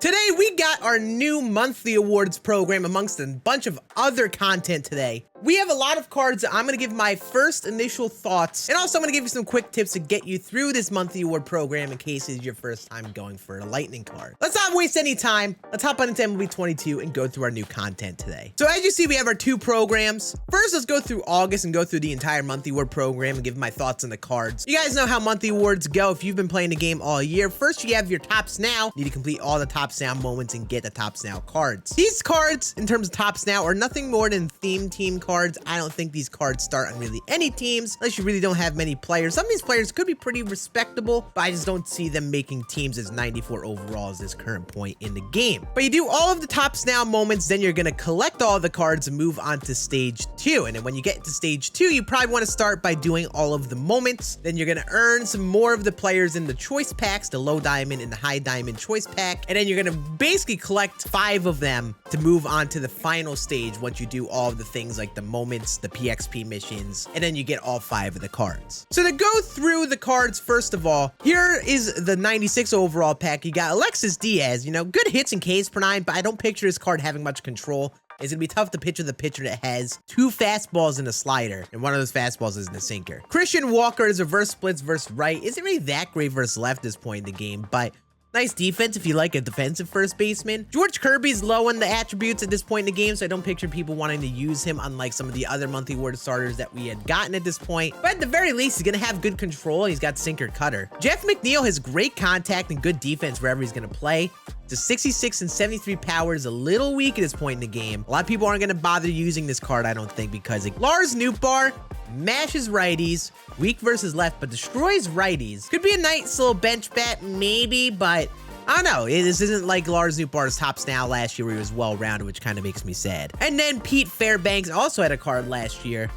Today, we got our new monthly awards program amongst a bunch of other content today. We have a lot of cards that I'm going to give my first initial thoughts, and also I'm going to give you some quick tips to get you through this monthly award program in case it's your first time going for a lightning card. Let's not waste any time. Let's hop on into MLB 22 and go through our new content today. So as you see, we have our two programs. First, let's go through August and go through the entire monthly award program and give my thoughts on the cards. You guys know how monthly awards go if you've been playing the game all year. First, you have your tops now. You need to complete all the tops now moments and get the tops now cards. These cards, in terms of tops now, are nothing more than theme team cards. I don't think these cards start on really any teams unless you really don't have many players. Some of these players could be pretty respectable, but I just don't see them making teams as 94 overall at this current point in the game. But you do all of the tops now moments, then you're going to collect all the cards and move on to stage 2. And then when you get to stage 2, you probably want to start by doing all of the moments. Then you're going to earn some more of the players in the choice packs, the low diamond and the high diamond choice pack. And then you're going to basically collect 5 of them to move on to the final stage once you do all of the things like the moments, the PXP missions, and then you get all 5 of the cards. So to go through the cards, first of all, here is the 96 overall pack. You got Alexis Diaz, you know, good hits and Ks per 9, but I don't picture this card having much control. It's gonna be tough to picture the pitcher that has 2 fastballs and a slider, and one of those fastballs is in the sinker. Christian Walker is reverse splits versus right. Isn't really that great versus left at this point in the game, but nice defense if you like a defensive first baseman. George Kirby's low in the attributes at this point in the game, so I don't picture people wanting to use him, unlike some of the other monthly award starters that we had gotten at this point. But at the very least, he's going to have good control, and he's got sinker cutter. Jeff McNeil has great contact and good defense wherever he's going to play. The 66 and 73 power is a little weak at this point in the game. A lot of people aren't going to bother using this card, I don't think, because like Lars Nootbaar mashes righties, weak versus left, but destroys righties. Could be a nice little bench bat, maybe, but I don't know. This isn't like Lars Nootbaar's tops now last year where he was well-rounded, which kind of makes me sad. And then Pete Fairbanks also had a card last year.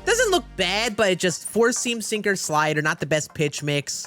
Doesn't look bad, but it just four-seam sinker slider, not the best pitch mix.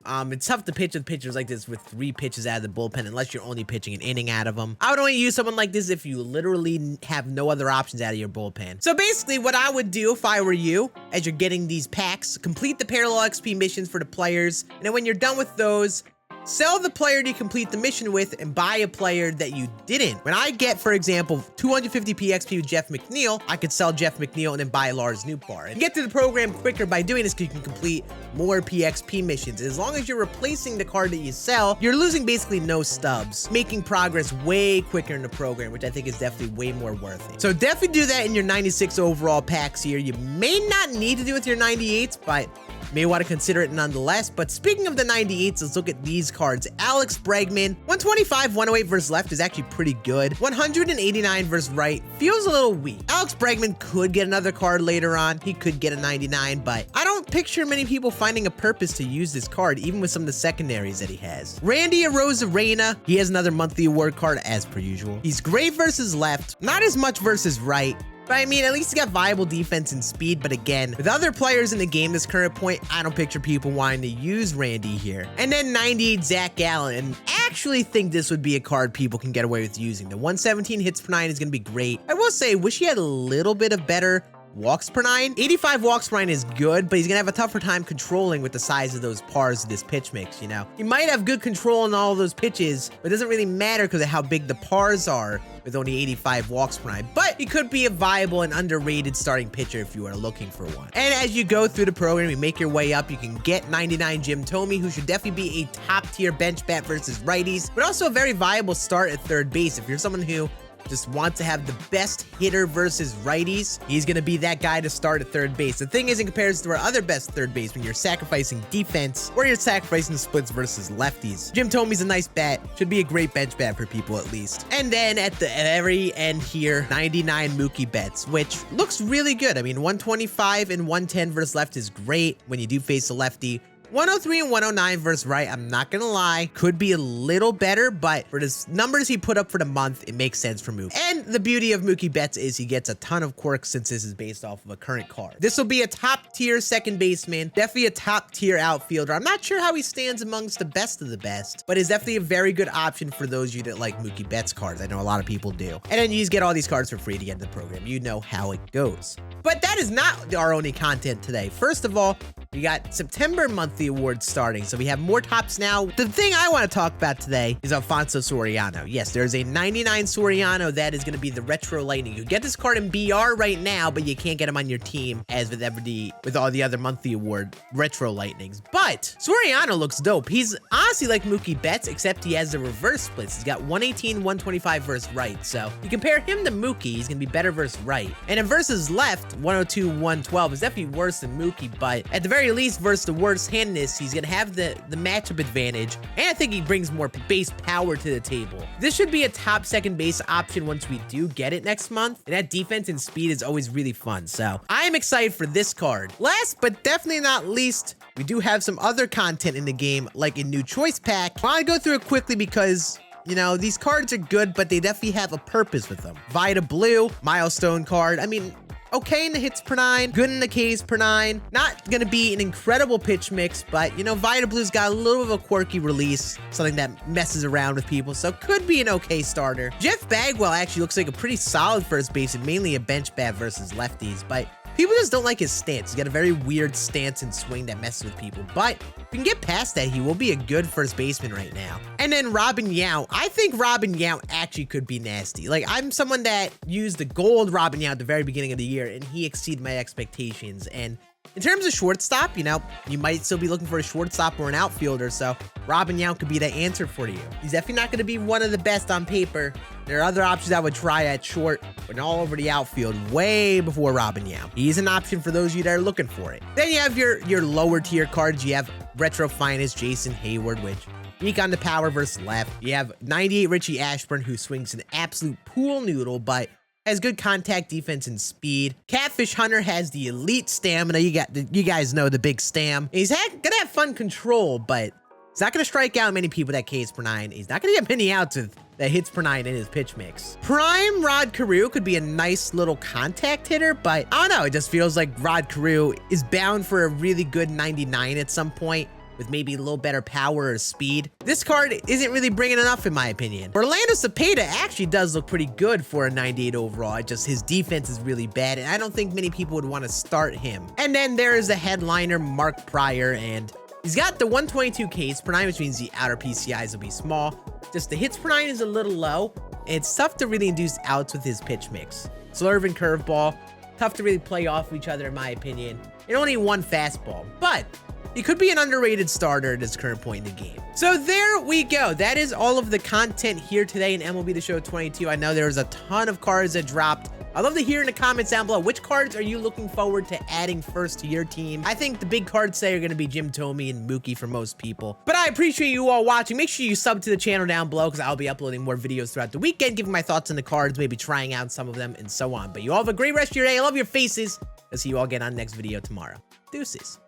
It's tough to pitch with pitchers like this with 3 pitches out of the bullpen unless you're only pitching an inning out of them. I would only use someone like this if you literally have no other options out of your bullpen. So basically what I would do if I were you, as you're getting these packs, complete the parallel XP missions for the players, and then when you're done with those, sell the player you complete the mission with and buy a player that you didn't. When I get, for example, 250 PXP with Jeff McNeil, I could sell Jeff McNeil and then buy Lars Nootbaar. And get to the program quicker by doing this because you can complete more PXP missions. As long as you're replacing the card that you sell, you're losing basically no stubs, making progress way quicker in the program, which I think is definitely way more worth it. So definitely do that in your 96 overall packs here. You may not need to do it with your 98s, but may want to consider it nonetheless. But speaking of the 98s, let's look at these cards. Alex Bregman, 125, 108 versus left is actually pretty good. 189 versus right feels a little weak. Alex Bregman could get another card later on. He could get a 99, but I don't picture many people finding a purpose to use this card, even with some of the secondaries that he has. Randy Arozarena, he has another monthly award card as per usual. He's great versus left, not as much versus right. But I mean, at least he got viable defense and speed. But again, with other players in the game at this current point, I don't picture people wanting to use Randy here. And then 98 Zach Gallen. And I actually think this would be a card people can get away with using. The 117 hits per 9 is going to be great. I will say, wish he had a little bit of better walks per 9. 85 walks per 9 is good, but he's gonna have a tougher time controlling with the size of those pars of this pitch mix, you know? He might have good control on all of those pitches, but it doesn't really matter because of how big the pars are with only 85 walks per 9. But he could be a viable and underrated starting pitcher if you are looking for one. And as you go through the program, you make your way up, you can get 99 Jim Thome, who should definitely be a top tier bench bat versus righties, but also a very viable start at third base. If you're someone who just wants to have the best hitter versus righties, he's going to be that guy to start at third base. The thing is, in comparison to our other best third baseman, you're sacrificing defense or you're sacrificing splits versus lefties. Jim Thome's a nice bat. Should be a great bench bat for people at least. And then at the very end here, 99 Mookie Betts, which looks really good. I mean, 125 and 110 versus left is great when you do face a lefty. 103 and 109 versus right, I'm not gonna lie, could be a little better, but for the numbers he put up for the month, it makes sense for Mookie. And the beauty of Mookie Betts is he gets a ton of quirks since this is based off of a current card. This will be a top tier second baseman, definitely a top tier outfielder. I'm not sure how he stands amongst the best of the best, but is definitely a very good option for those of you that like Mookie Betts cards. I know a lot of people do. And then you just get all these cards for free at the end of the program. You know how it goes. But that is not our only content today. First of all, We got September monthly awards starting, so we have more tops now. The thing I want to talk about today is Alfonso Soriano. Yes, there's a 99 Soriano that is going to be the Retro Lightning. You get this card in BR right now, but you can't get him on your team as with all the other monthly award Retro Lightnings. But Soriano looks dope. He's honestly like Mookie Betts, except he has the reverse splits. He's got 118, 125 versus right. So you compare him to Mookie, he's going to be better versus right. And in versus left, 102, 112 is definitely worse than Mookie, but at the very least, versus the worst handedness, he's going to have the matchup advantage. And I think he brings more base power to the table. This should be a top second base option once we do get it next month. And that defense and speed is always really fun. So I am excited for this card. Last but definitely not least, we do have some other content in the game, like a new choice pack. I want to go through it quickly because, you know, these cards are good, but they definitely have a purpose with them. Vita Blue, milestone card. I mean, okay in the hits per 9, good in the Ks per 9. Not gonna be an incredible pitch mix, but you know, Vita Blue's got a little of a quirky release, something that messes around with people, so could be an okay starter. Jeff Bagwell actually looks like a pretty solid first baseman, mainly a bench bat versus lefties, but people just don't like his stance. He's got a very weird stance and swing that messes with people, but if we can get past that, he will be a good first baseman right now. And then Robin Yount. I think Robin Yount actually could be nasty. Like, I'm someone that used the gold Robin Yount at the very beginning of the year, and he exceeded my expectations. And in terms of shortstop, you know, you might still be looking for a shortstop or an outfielder, so Robin Yount could be the answer for you. He's definitely not going to be one of the best on paper. There are other options I would try at short, but all over the outfield way before Robin Yount. He's an option for those of you that are looking for it. Then you have your lower tier cards. You have Retro Finest Jason Hayward, which weak on the power versus left. You have 98 Richie Ashburn, who swings an absolute pool noodle, but has good contact defense and speed. Catfish Hunter has the elite stamina. You guys know the big stam. He's gonna have fun control, but he's not gonna strike out many people that Ks per 9. He's not gonna get many outs with that hits per 9 in his pitch mix. Prime Rod Carew could be a nice little contact hitter, but I don't know. It just feels like Rod Carew is bound for a really good 99 at some point, with maybe a little better power or speed. This card isn't really bringing enough in my opinion. Orlando Cepeda actually does look pretty good for a 98 overall. Just his defense is really bad, and I don't think many people would want to start him. And then there is the headliner, Mark Pryor, and he's got the 122 Ks per 9, which means the outer PCIs will be small. Just the hits per 9 is a little low. It's tough to really induce outs with his pitch mix. Slurve and curveball, tough to really play off each other in my opinion. And only one fastball, but he could be an underrated starter at this current point in the game. So there we go. That is all of the content here today in MLB The Show 22. I know there was a ton of cards that dropped. I'd love to hear in the comments down below, which cards are you looking forward to adding first to your team? I think the big cards today are going to be Jim Thome and Mookie for most people. But I appreciate you all watching. Make sure you sub to the channel down below because I'll be uploading more videos throughout the weekend, giving my thoughts on the cards, maybe trying out some of them and so on. But you all have a great rest of your day. I love your faces. I'll see you all again on the next video tomorrow. Deuces.